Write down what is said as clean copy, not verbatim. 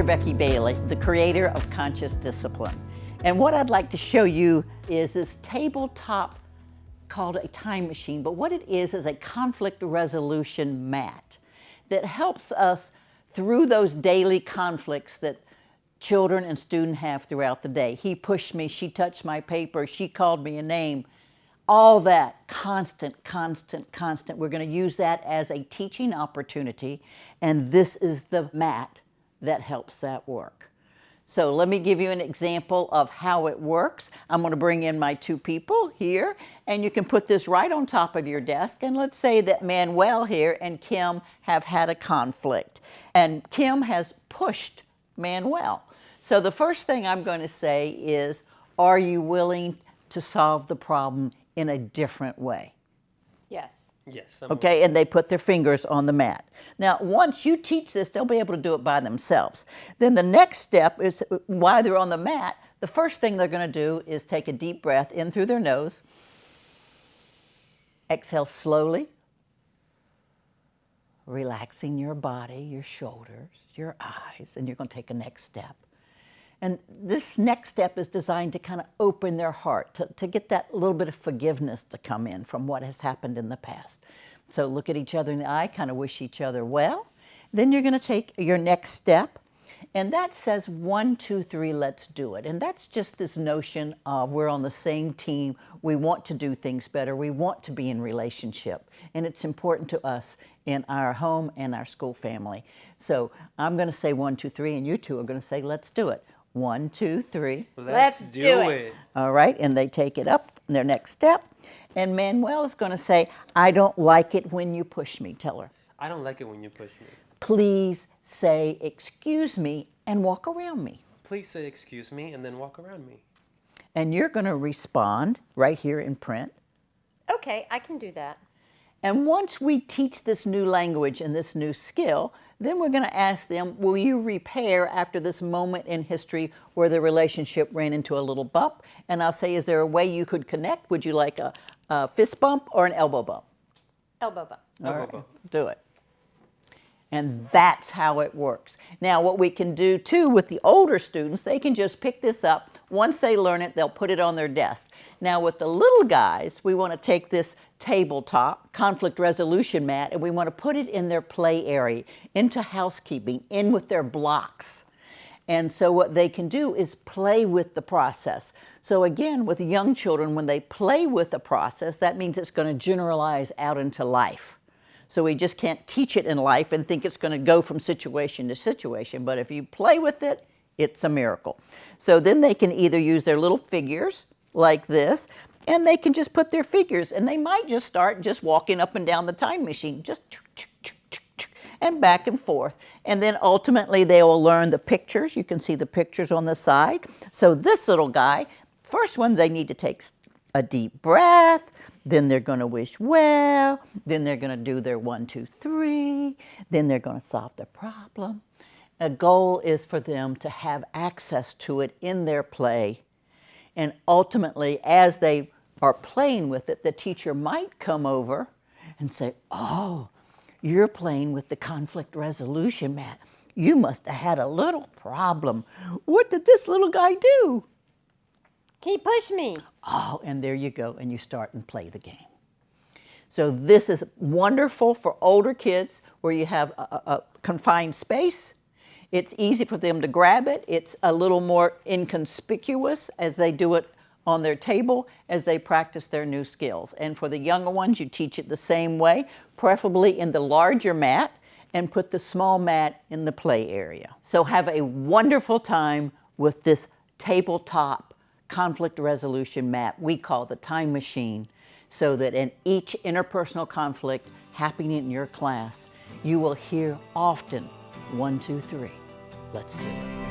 Dr. Becky Bailey, the creator of Conscious Discipline. And what I'd like to show you is this tabletop called a time machine, but what it is a conflict resolution mat that helps us through those daily conflicts that children and students have throughout the day. He pushed me, she touched my paper, she called me a name. All that constant. We're going to use that as a teaching opportunity, and this is the mat that helps that work. So let me give you an example of how it works. I'm going to bring in my two people here, and you can put this right on top of your desk. And let's say that Manuel here and Kim have had a conflict, and Kim has pushed Manuel. So the first thing I'm going to say is, are you willing to solve the problem in a different way? Yes. Yes. Okay, and they put their fingers on the mat. Now, once you teach this, they'll be able to do it by themselves. Then the next step is, while they're on the mat, the first thing they're going to do is take a deep breath in through their nose, exhale slowly, relaxing your body, your shoulders, your eyes, and you're going to take a next step. And this next step is designed to kind of open their heart, to get that little bit of forgiveness to come in from what has happened in the past. So look at each other in the eye, kind of wish each other well. Then you're going to take your next step, and that says 1, 2, 3, let's do it. And that's just this notion of we're on the same team. We want to do things better. We want to be in relationship. And it's important to us in our home and our school family. So I'm going to say 1, 2, 3, and you two are going to say, let's do it. 1, 2, 3. Let's do it. All right, and they take it up, their next step. And Manuel is going to say, I don't like it when you push me. Tell her. I don't like it when you push me. Please say, excuse me, and walk around me. Please say excuse me and then walk around me. And you're going to respond right here in print. Okay, I can do that. And once we teach this new language and this new skill, then we're going to ask them, will you repair after this moment in history where the relationship ran into a little bump? And I'll say, is there a way you could connect? Would you like a fist bump or an elbow bump? Elbow bump. All right, do it. And that's how it works. Now, what we can do too with the older students, they can just pick this up. Once they learn it, they'll put it on their desk. Now, with the little guys, we want to take this tabletop conflict resolution mat and we want to put it in their play area, into housekeeping, in with their blocks. And so what they can do is play with the process. So again, with young children, when they play with the process, that means it's going to generalize out into life. So we just can't teach it in life and think it's going to go from situation to situation. But if you play with it, it's a miracle. So then they can either use their little figures like this, and they can just put their figures, and they might just start just walking up and down the time machine, just and back and forth. And then ultimately they will learn the pictures. You can see the pictures on the side. So this little guy, first ones they need to take a deep breath, then they're going to wish well, then they're going to do their 1, 2, 3, then they're going to solve the problem. A goal is for them to have access to it in their play. And ultimately, as they are playing with it, the teacher might come over and say, oh, you're playing with the conflict resolution mat. You must have had a little problem. What did this little guy do? He pushed me. Oh, and there you go, and you start and play the game. So this is wonderful for older kids where you have a confined space. It's easy for them to grab it. It's a little more inconspicuous as they do it on their table as they practice their new skills. And for the younger ones, you teach it the same way, preferably in the larger mat, and put the small mat in the play area. So have a wonderful time with this tabletop conflict resolution mat we call the time machine, so that in each interpersonal conflict happening in your class, you will hear often 1, 2, 3. Let's do it.